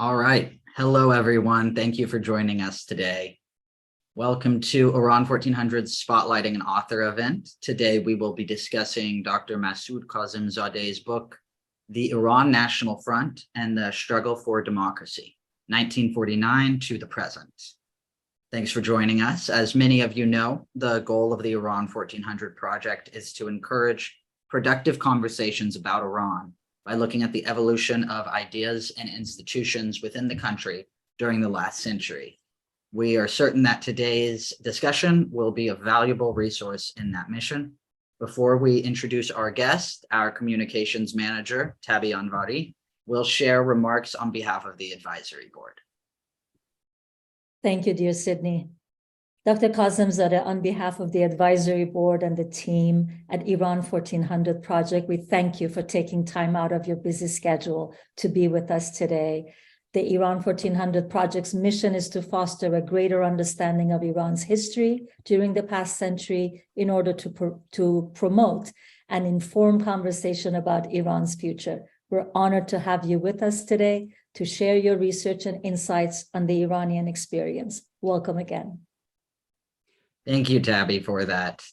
All right. Hello, everyone. Thank you for joining us today. Welcome to Iran 1400's Spotlighting an Author event. Today, we will be discussing Dr. Masoud Kazemzadeh's book, The Iran National Front and the Struggle for Democracy, 1949 to the Present. Thanks for joining us. As many of you know, the goal of the Iran 1400 project is to encourage productive conversations about Iran by looking at the evolution of ideas and institutions within the country during the last century. We are certain that today's discussion will be a valuable resource in that mission. Before we introduce our guest, our communications manager, Tabi Anvari, will share remarks on behalf of the advisory board. Thank you, dear Sydney. Dr. Kazemzadeh, on behalf of the advisory board and the team at Iran 1400 Project, we thank you for taking time out of your busy schedule to be with us today. The Iran 1400 Project's mission is to foster a greater understanding of Iran's history during the past century in order to promote an informed conversation about Iran's future. We're honored to have you with us today to share your research and insights on the Iranian experience. Welcome again. Thank you, Tabi, for that.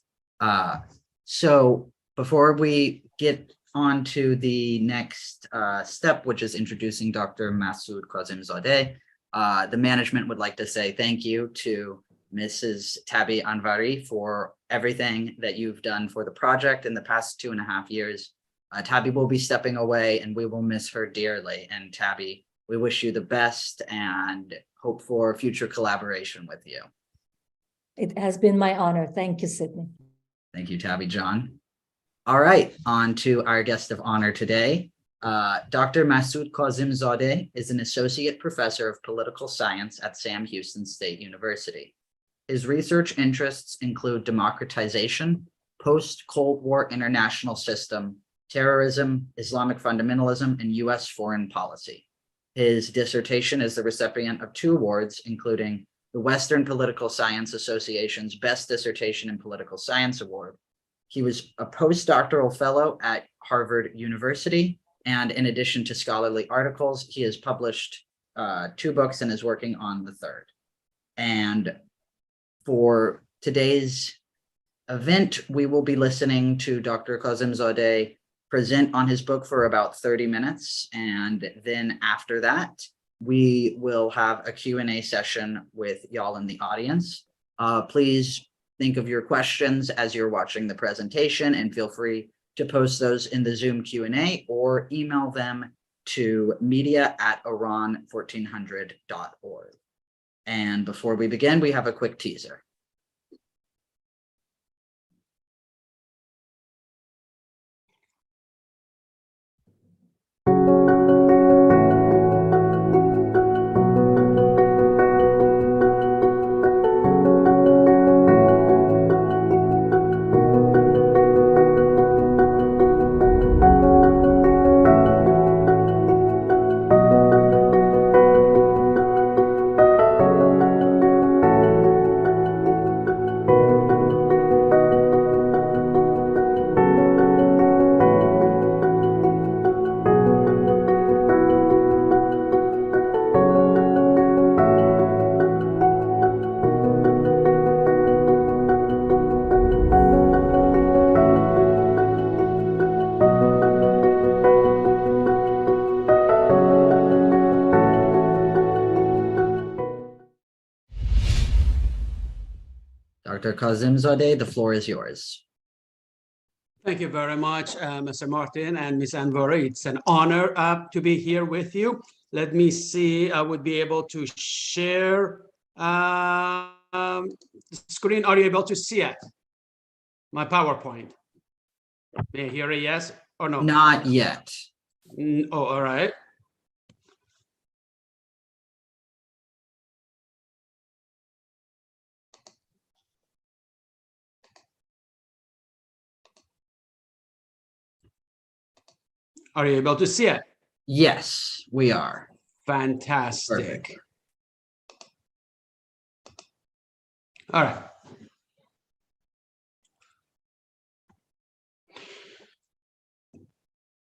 So before we get on to the next step, which is introducing Dr. Masoud Kazemzadeh, the management would like to say thank you to Mrs. Tabi Anvari for everything that you've done for the project in the past 2.5 years. Tabi will be stepping away and we will miss her dearly. And Tabi, we wish you the best and hope for future collaboration with you. It has been my honor. Thank you, Sydney. Thank you, Tabi John. All right, on to our guest of honor today. Dr. Masoud Kazemzadeh is an associate professor of political science at Sam Houston State University. His research interests include democratization, post-Cold War international system, terrorism, Islamic fundamentalism, and U.S. foreign policy. His dissertation is the recipient of 2 awards, including the Western Political Science Association's Best Dissertation in Political Science Award. He was a postdoctoral fellow at Harvard University, and in addition to scholarly articles, he has published 2 books and is working on the 3rd. And for today's event, we will be listening to Dr. Kazemzadeh present on his book for about 30 minutes, and then after that, we will have a Q&A session with y'all in the audience. Please think of your questions as you're watching the presentation and feel free to post those in the Zoom Q&A or email them to media@iran1400.org. And before we begin, we have a quick teaser. Dr. Kazemzadeh, the floor is yours. Thank you very much, Mr. Martin and Ms. Anvari. It's an honor to be here with you. Let me see, I would be able to share the screen. Are you able to see it? My PowerPoint. May I hear a yes or no? Not yet. Oh, all right. Are you able to see it? Yes, we are. Fantastic. Perfect. All right.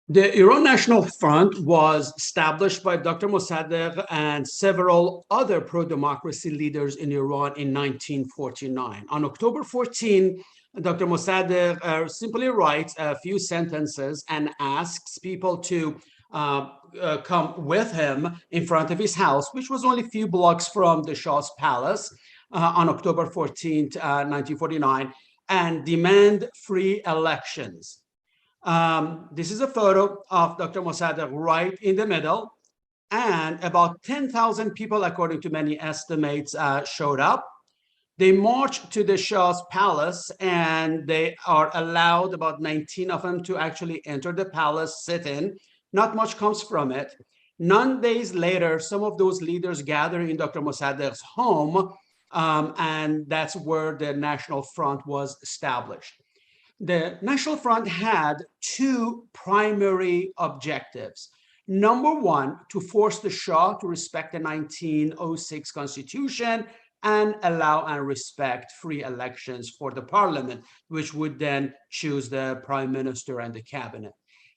The Iran National Front was established by Dr. Mossadegh and several other pro-democracy leaders in Iran in 1949. On October 14, Dr. Mossadegh simply writes a few sentences and asks people to come with him in front of his house, which was only a few blocks from the Shah's palace on October 14th, 1949, and demand free elections. This is a photo of Dr. Mossadegh right in the middle, and about 10,000 people, according to many estimates, showed up. They marched to the Shah's palace, and they are allowed, about 19 of them, to actually enter the palace, sit in. Not much comes from it. 9 days later, some of those leaders gather in Dr. Mossadegh's home, and that's where the National Front was established. The National Front had two primary objectives. Number one, to force the Shah to respect the 1906 Constitution and allow and respect free elections for the parliament, which would then choose the prime minister and the cabinet.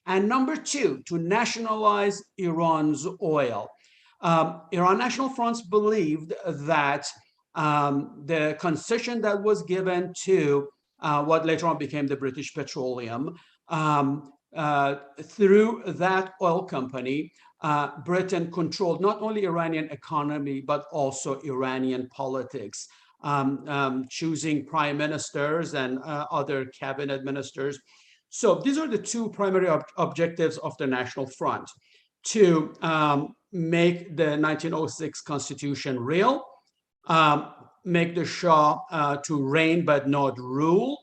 And number two, to nationalize Iran's oil. Iran National Front believed that the concession that was given to what later on became the British Petroleum, through that oil company, Britain controlled not only Iranian economy, but also Iranian politics, choosing prime ministers and other cabinet ministers. So these are the two primary objectives of the National Front: to make the 1906 Constitution real, make the Shah to reign but not rule,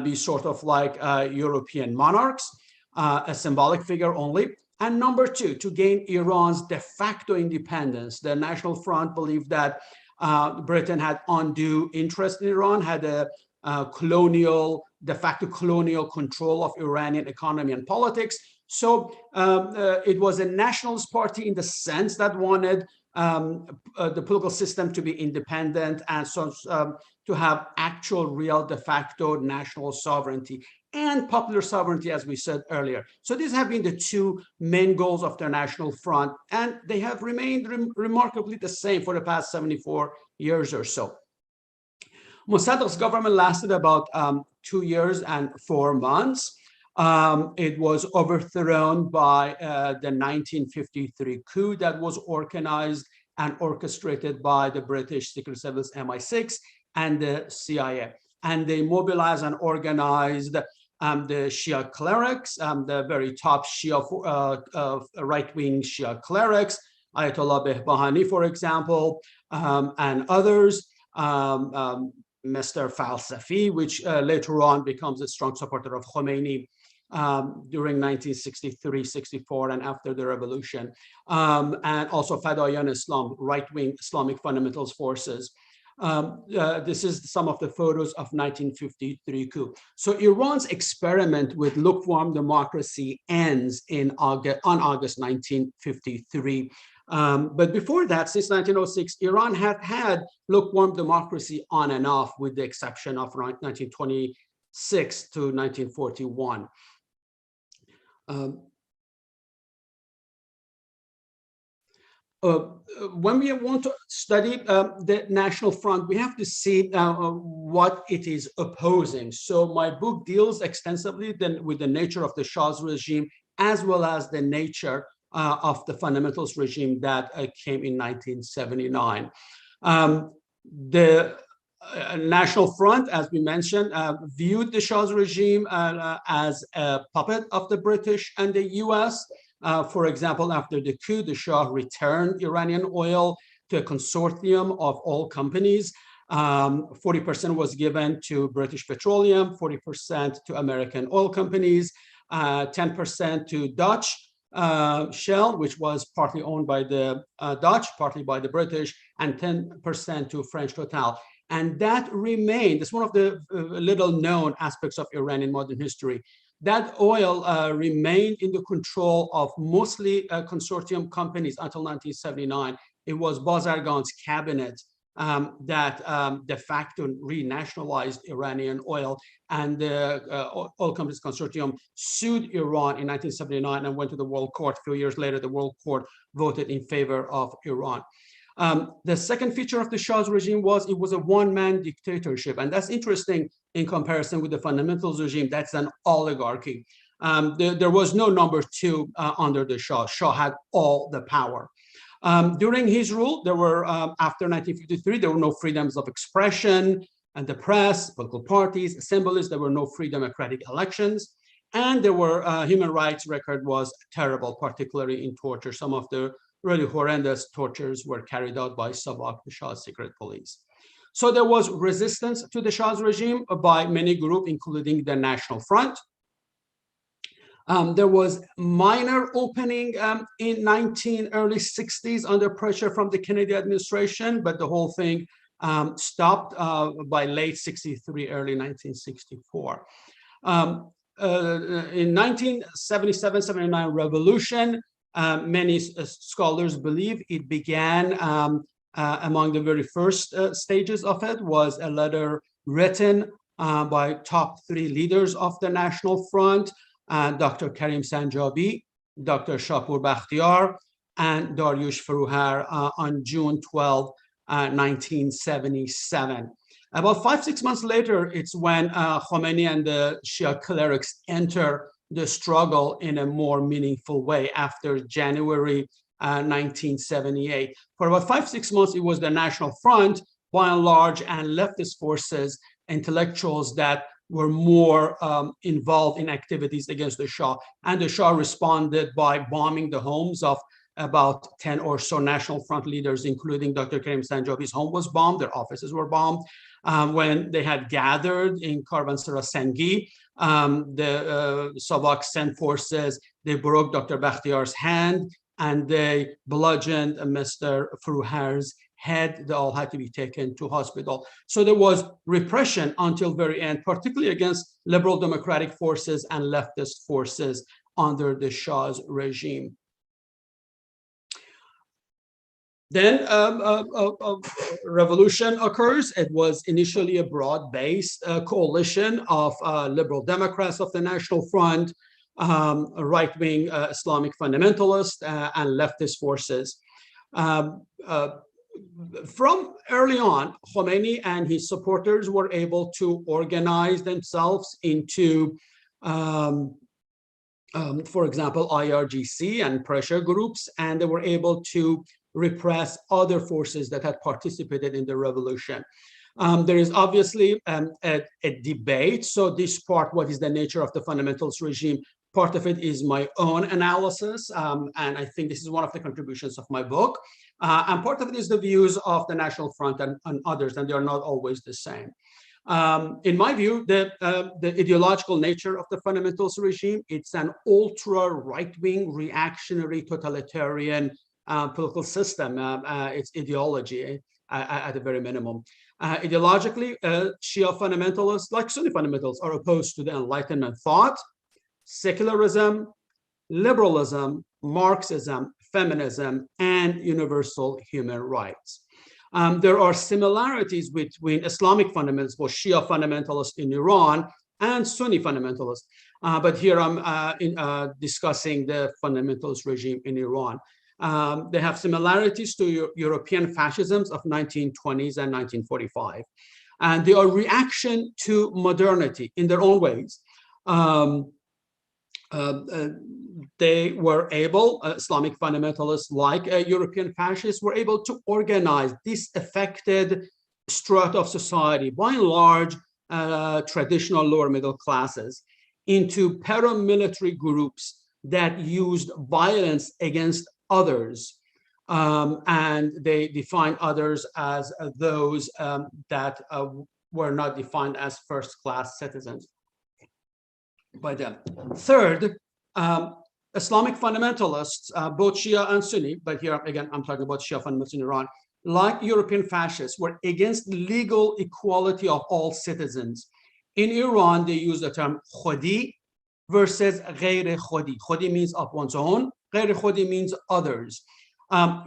be sort of like European monarchs, a symbolic figure only. And number two, to gain Iran's de facto independence. The National Front believed that Britain had undue interest in Iran, had a de facto colonial control of Iranian economy and politics. So it was a nationalist party in the sense that wanted the political system to be independent and so to have actual real de facto national sovereignty and popular sovereignty, as we said earlier. So these have been the two main goals of the National Front, and they have remained remarkably the same for the past 74 years or so. Mossadegh's government lasted about 2 years and 4 months. It was overthrown by the 1953 coup that was organized and orchestrated by the British Secret Service MI6 and the CIA. And they mobilized and organized the Shia clerics, the very top Shia right-wing Shia clerics, Ayatollah Behbahani, for example, and others. Mr. Falsafi, which later on becomes a strong supporter of Khomeini during 1963-64 and after the revolution, and also Fadayan Islam, right-wing Islamic fundamentalist forces. This is some of the photos of 1953 coup. So Iran's experiment with lukewarm democracy ends on August 1953. But before that, since 1906, Iran had had lukewarm democracy on and off, with the exception of 1926 to 1941. When we want to study the National Front, we have to see what it is opposing. So my book deals extensively then with the nature of the Shah's regime, as well as the nature of the fundamentalist regime that came in 1979. The National Front, as we mentioned, viewed the Shah's regime as a puppet of the British and the US. For example, after the coup, the Shah returned Iranian oil to a consortium of oil companies. 40% was given to British Petroleum, 40% to American oil companies, 10% to Dutch Shell, which was partly owned by the Dutch, partly by the British, and 10% to French Total. And that remained, it's one of the little known aspects of Iranian modern history. That oil remained in the control of mostly consortium companies until 1979. It was Bazargan's cabinet that de facto renationalized Iranian oil, and the Oil Companies Consortium sued Iran in 1979 and went to the World Court. A few years later, the World Court voted in favor of Iran. The second feature of the Shah's regime was it was a one-man dictatorship, and that's interesting in comparison with the fundamentals regime. That's an oligarchy. There was no number two under the Shah. Shah had all the power. During his rule, there were, after 1953, there were no freedoms of expression and the press, political parties, assemblies. There were no free democratic elections. And there were, human rights record was terrible, particularly in torture. Some of the really horrendous tortures were carried out by Savak, the Shah's secret police. So there was resistance to the Shah's regime by many groups, including the National Front. There was minor opening in early 60s under pressure from the Kennedy administration, but the whole thing stopped by late 63, early 1964. In 1977-79 revolution, many scholars believe it began among the very first stages of it was a letter written by top three leaders of the National Front, Dr. Karim Sanjabi, Dr. Shapur Bakhtiar, and Dariush Frouhar on June 12, 1977. About 5-6 months later, it's when Khomeini and the Shia clerics enter the struggle in a more meaningful way after January 1978. For about 5-6 months, it was the National Front, by and large, and leftist forces, intellectuals that were more involved in activities against the Shah. And the Shah responded by bombing the homes of about 10 or so National Front leaders, including Dr. Karim Sanjabi's home was bombed, their offices were bombed. When they had gathered in Karvansara Sengi, the Savak sent forces, they broke Dr. Bakhtiar's hand, and they bludgeoned Mr. Frouhar's head. They all had to be taken to hospital. So there was repression until very end, particularly against liberal democratic forces and leftist forces under the Shah's regime. Then a revolution occurs. It was initially a broad-based coalition of liberal Democrats of the National Front, right-wing Islamic fundamentalists, and leftist forces. From early on, Khomeini and his supporters were able to organize themselves into, for example, IRGC and pressure groups, and they were able to repress other forces that had participated in the revolution. There is obviously a debate. So this part, what is the nature of the fundamentalist regime? Part of it is my own analysis, and I think this is one of the contributions of my book. And part of it is the views of the National Front and others, and they are not always the same. In my view, the ideological nature of the fundamentalist regime, it's an ultra right-wing, reactionary, totalitarian political system. It's ideology at a very minimum. Ideologically, Shia fundamentalists, like Sunni fundamentalists, are opposed to the Enlightenment thought, secularism, liberalism, Marxism, feminism, and universal human rights. There are similarities between Islamic fundamentalists, both Shia fundamentalists in Iran and Sunni fundamentalists. But here I'm discussing the fundamentalist regime in Iran. They have similarities to European fascisms of 1920s and 1945. And they are reaction to modernity in their own ways. They were able, Islamic fundamentalists like European fascists, were able to organize disaffected strata of society, by and large, traditional lower middle classes, into paramilitary groups that used violence against others. And they defined others as those that were not defined as first-class citizens by them. Third, Islamic fundamentalists, both Shia and Sunni, but here again, I'm talking about Shia fundamentalists in Iran, like European fascists, were against legal equality of all citizens. In Iran, they use the term khodi versus ghair khodi. Khodi means of one's own, ghair khodi means others.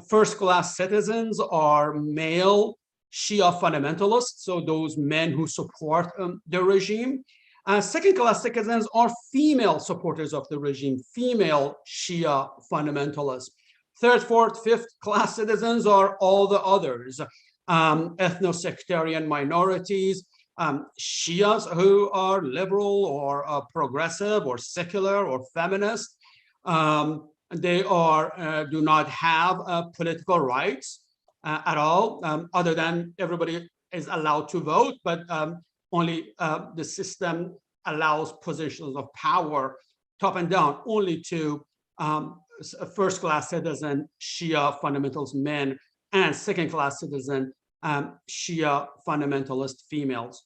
First-class citizens are male, Shia fundamentalists, so those men who support the regime. Second-class citizens are female supporters of the regime, female Shia fundamentalists. Third, fourth, fifth-class citizens are all the others, ethno-sectarian minorities, Shias who are liberal or progressive or secular or feminist. They do not have political rights at all, other than everybody is allowed to vote, but only the system allows positions of power, top and down, only to first-class citizen Shia fundamentalist men and second-class citizen Shia fundamentalist females.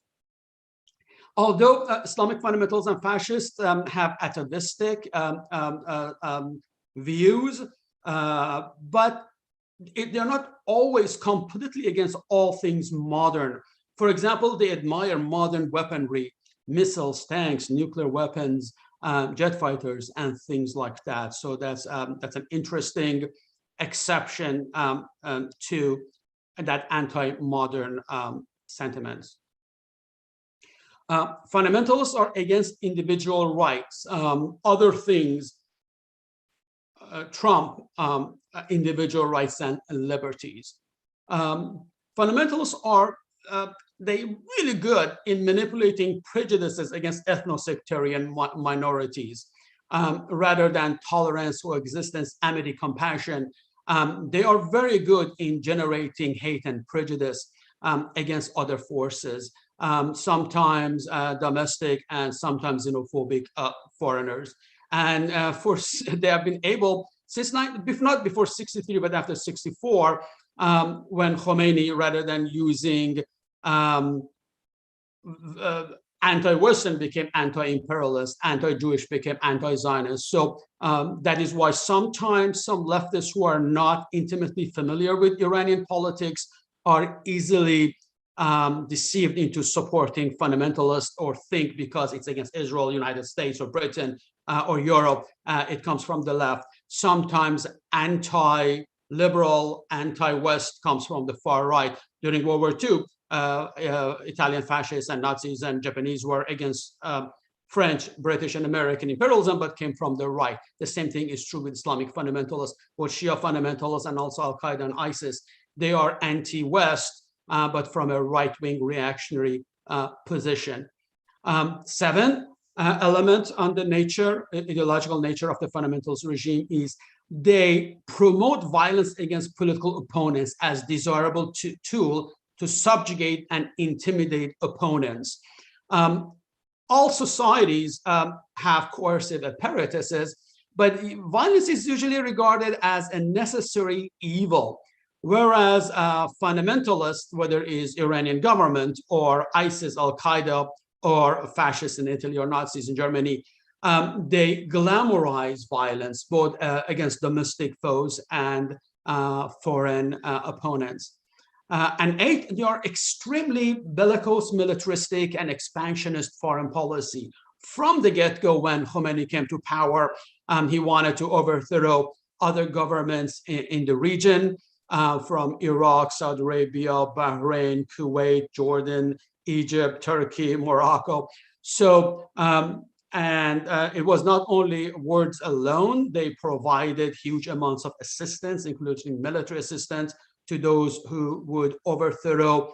Although Islamic fundamentalists and fascists have atavistic views, but they're not always completely against all things modern. For example, they admire modern weaponry, missiles, tanks, nuclear weapons, jet fighters, and things like that. So that's an interesting exception to that anti-modern sentiments. Fundamentalists are against individual rights, other things trump individual rights and liberties. Fundamentalists are they really good in manipulating prejudices against ethno-sectarian minorities rather than tolerance, coexistence, amity, compassion. They are very good in generating hate and prejudice against other forces, sometimes domestic and sometimes xenophobic foreigners. And they have been able, since not before 63, but after 64, when Khomeini, rather than using anti-Western, became anti-imperialist, anti-Jewish became anti-Zionist. So that is why sometimes some leftists who are not intimately familiar with Iranian politics are easily deceived into supporting fundamentalists, or think because it's against Israel, United States, or Britain, or Europe, it comes from the left. Sometimes anti-liberal, anti-West comes from the far right. During World War II, Italian fascists and Nazis and Japanese were against French, British, and American imperialism, but came from the right. The same thing is true with Islamic fundamentalists, both Shia fundamentalists and also Al-Qaeda and ISIS. They are anti-West, but from a right-wing reactionary position. Seven element on the ideological nature of the fundamentalist regime is they promote violence against political opponents as desirable tool to subjugate and intimidate opponents. All societies have coercive apparatuses, but violence is usually regarded as a necessary evil. Whereas fundamentalists, whether it is Iranian government or ISIS, Al-Qaeda, or fascists in Italy or Nazis in Germany, they glamorize violence both against domestic foes and foreign opponents. And eight, they are extremely bellicose, militaristic, and expansionist foreign policy. From the get-go, when Khomeini came to power, he wanted to overthrow other governments in the region, from Iraq, Saudi Arabia, Bahrain, Kuwait, Jordan, Egypt, Turkey, Morocco. So, it was not only words alone, they provided huge amounts of assistance, including military assistance, to those who would overthrow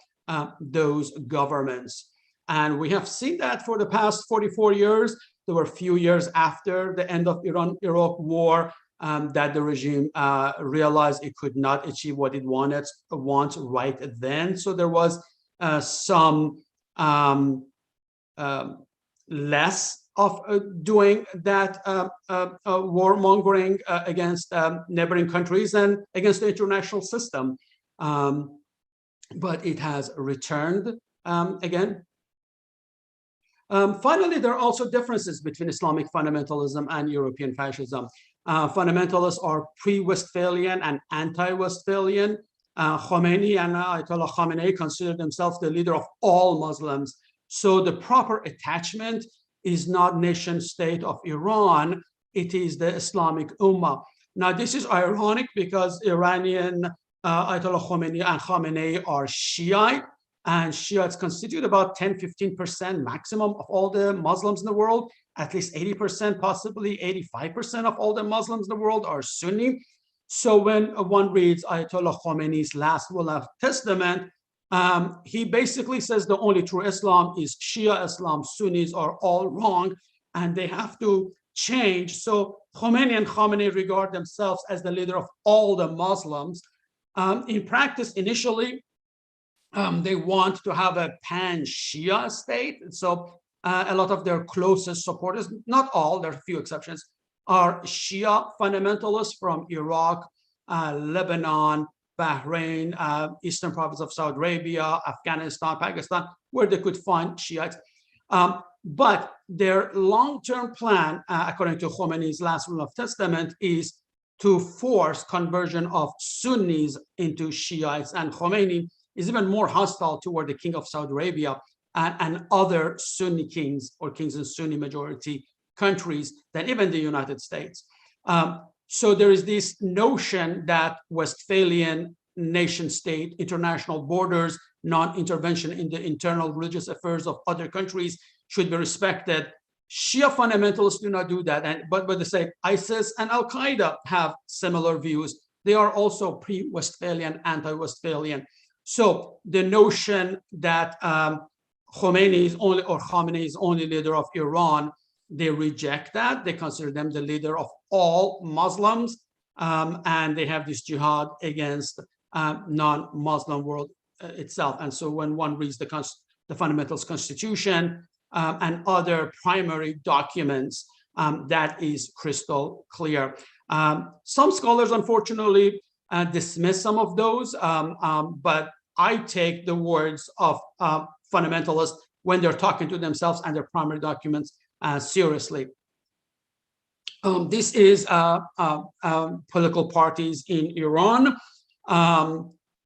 those governments. And we have seen that for the past 44 years. There were a few years after the end of Iran-Iraq war that the regime realized it could not achieve what it wants right then. So there was some less of doing that warmongering against neighboring countries and against the international system. But it has returned again. Finally, there are also differences between Islamic fundamentalism and European fascism. Fundamentalists are pre-Westphalian and anti-Westphalian. Khomeini and Ayatollah Khamenei consider themselves the leader of all Muslims. So the proper attachment is not nation state of Iran, it is the Islamic Ummah. Now, this is ironic because Iranian Ayatollah Khomeini and Khamenei are Shiite, and Shiites constitute about 10-15% maximum of all the Muslims in the world. At least 80%, possibly 85% of all the Muslims in the world are Sunni. So when one reads Ayatollah Khomeini's last will of testament, he basically says the only true Islam is Shia Islam. Sunnis are all wrong, and they have to change. So Khomeini and Khamenei regard themselves as the leader of all the Muslims. In practice, initially, they want to have a pan-Shia state. So a lot of their closest supporters, not all, there are a few exceptions, are Shia fundamentalists from Iraq, Lebanon, Bahrain, Eastern province of Saudi Arabia, Afghanistan, Pakistan, where they could find Shiites. But their long-term plan, according to Khomeini's last will of testament, is to force conversion of Sunnis into Shiites. And Khomeini is even more hostile toward the king of Saudi Arabia and other Sunni kings or kings in Sunni majority countries than even the United States. So there is this notion that Westphalian nation state, international borders, non-intervention in the internal religious affairs of other countries should be respected. Shia fundamentalists do not do that, but they say ISIS and Al-Qaeda have similar views. They are also pre-Westphalian, anti-Westphalian. So the notion that Khamenei is only leader of Iran, they reject that. They consider them the leader of all Muslims, and they have this jihad against non-Muslim world itself. And so when one reads the Fundamentalist Constitution and other primary documents, that is crystal clear. Some scholars, unfortunately, dismiss some of those, but I take the words of fundamentalists when they're talking to themselves and their primary documents seriously. This is political parties in Iran,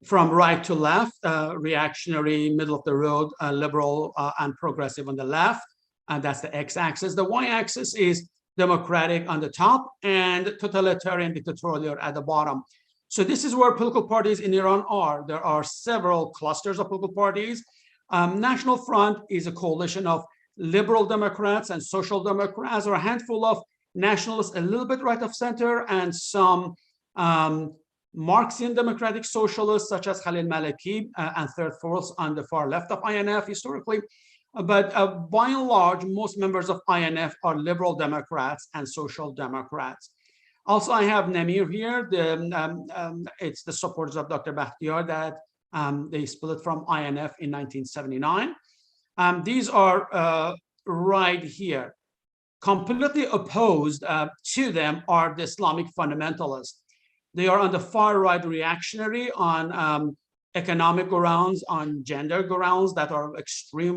from right to left, reactionary, middle of the road, liberal and progressive on the left, and that's the x-axis. The y-axis is democratic on the top and totalitarian dictatorial at the bottom. So this is where political parties in Iran are. There are several clusters of political parties. National Front is a coalition of liberal Democrats and social Democrats, or a handful of nationalists, a little bit right of center, and some Marxian democratic socialists such as Khalil Maliki and Third Force on the far left of INF historically. But by and large, most members of INF are liberal Democrats and social Democrats. Also, I have Namir here. It's the supporters of Dr. Bakhtiar that they split from INF in 1979. These are right here. Completely opposed to them are the Islamic fundamentalists. They are on the far right, reactionary on economic grounds, on gender grounds that are extremely